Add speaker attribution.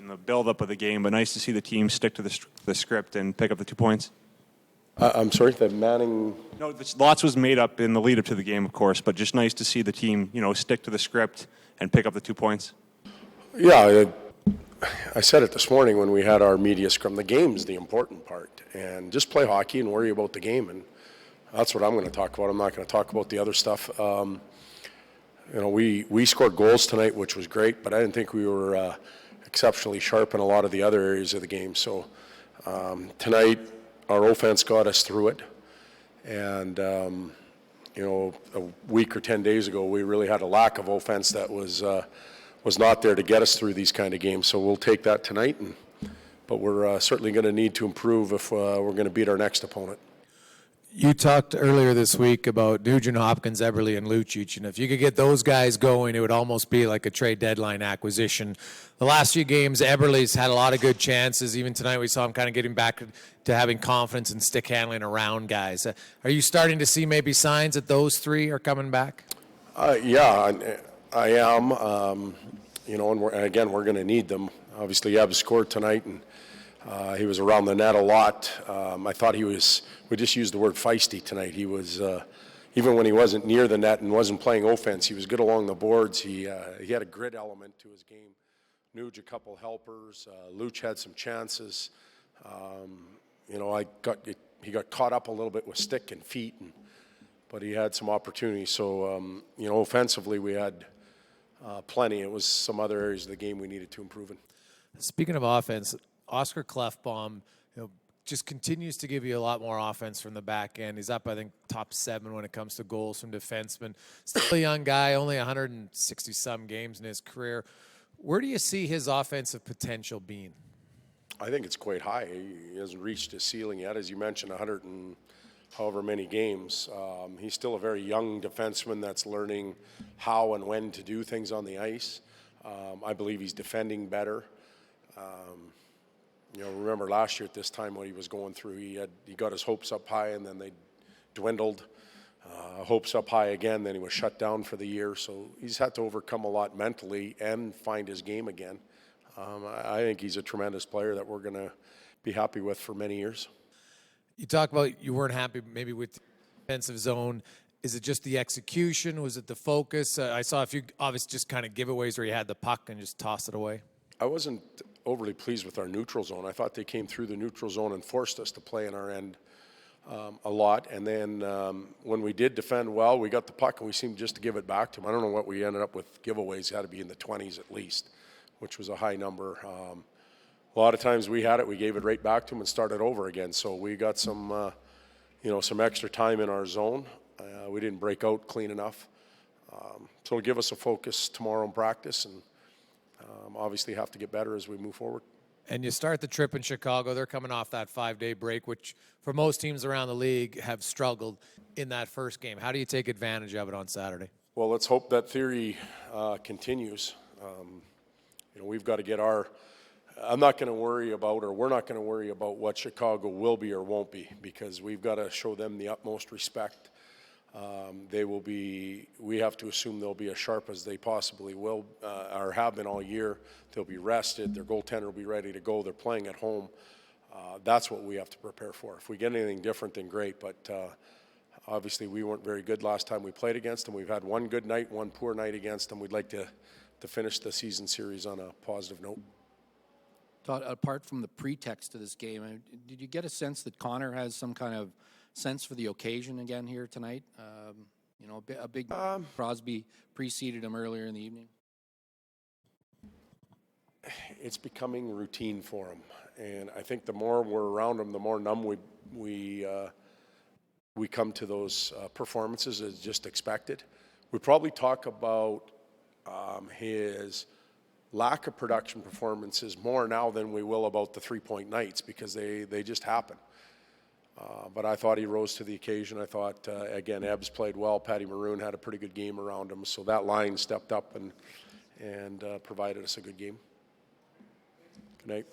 Speaker 1: in the build-up of the game, but nice to see the team stick to the script and pick up the 2 points.
Speaker 2: I'm sorry, the Manning...
Speaker 1: No, lots was made up in the lead-up to the game, of course, but just nice to see the team, stick to the script and pick up the 2 points.
Speaker 2: Yeah, I said it this morning when we had our media scrum. The game's the important part, and just play hockey and worry about the game, and that's what I'm going to talk about. I'm not going to talk about the other stuff. We scored goals tonight, which was great, but I didn't think we were exceptionally sharp in a lot of the other areas of the game. So tonight, our offense got us through it, and a week or 10 days ago, we really had a lack of offense that was not there to get us through these kind of games. So we'll take that tonight, but we're certainly going to need to improve if we're going to beat our next opponent.
Speaker 3: You talked earlier this week about Nugent Hopkins, Eberle, and Lucic, and if you could get those guys going, it would almost be like a trade deadline acquisition. The last few games, Eberle's had a lot of good chances. Even tonight we saw him kind of getting back to having confidence and stick handling around guys. Are you starting to see maybe signs that those three are coming back?
Speaker 2: Yeah, I am. And we're going to need them. Obviously, Eb scored tonight, and he was around the net a lot. I thought we just used the word feisty tonight. He was, even when he wasn't near the net and wasn't playing offense, he was good along the boards. He had a grit element to his game. Nuge a couple helpers. Luch had some chances. He got caught up a little bit with stick and feet, but he had some opportunities. So, offensively we had plenty. It was some other areas of the game we needed to improve in.
Speaker 3: Speaking of offense, Oscar Klefbom, just continues to give you a lot more offense from the back end. He's up, I think, top 7 when it comes to goals from defensemen. Still a young guy, only 160-some games in his career. Where do you see his offensive potential being?
Speaker 2: I think it's quite high. He hasn't reached his ceiling yet. As you mentioned, 100 and however many games. He's still a very young defenseman that's learning how and when to do things on the ice. I believe he's defending better. Remember last year at this time what he was going through. He got his hopes up high and then they dwindled. Hopes up high again, then he was shut down for the year. So he's had to overcome a lot mentally and find his game again. I think he's a tremendous player that we're going to be happy with for many years.
Speaker 3: You talk about you weren't happy maybe with the defensive zone. Is it just the execution? Was it the focus? I saw a few obvious just kind of giveaways where you had the puck and just tossed it away.
Speaker 2: I wasn't overly pleased with our neutral zone. I thought they came through the neutral zone and forced us to play in our end a lot. And then when we did defend well, we got the puck and we seemed just to give it back to them. I don't know what we ended up with giveaways. It had to be in the 20s at least, which was a high number. A lot of times we had it, we gave it right back to them and started over again. So we got some extra time in our zone. We didn't break out clean enough. So it'll give us a focus tomorrow in practice and obviously have to get better as we move forward.
Speaker 3: And you start the trip in Chicago. They're coming off that 5-day break, which for most teams around the league have struggled in that first game. How do you take advantage of it on Saturday?
Speaker 2: Well, let's hope that theory continues. We've got to get I'm not going to worry about, or we're not going to worry about what Chicago will be or won't be, because we've got to show them the utmost respect. We have to assume they'll be as sharp as they possibly will, or have been all year. They'll be rested. Their goaltender will be ready to go. They're playing at home. That's what we have to prepare for. If we get anything different, then great. But obviously, we weren't very good last time we played against them. We've had one good night, one poor night against them. We'd like to finish the season series on a positive note.
Speaker 4: Todd, apart from the pretext to this game, did you get a sense that Connor has some kind of sense for the occasion again here tonight? A big Crosby preceded him earlier in the evening.
Speaker 2: It's becoming routine for him, and I think the more we're around him, the more numb we come to those performances as just expected. We probably talk about his lack of production performances more now than we will about the 3-point nights, because they just happen. But I thought he rose to the occasion. I thought, again, Ebbs played well. Patty Maroon had a pretty good game around him. So that line stepped up and provided us a good game. Good night.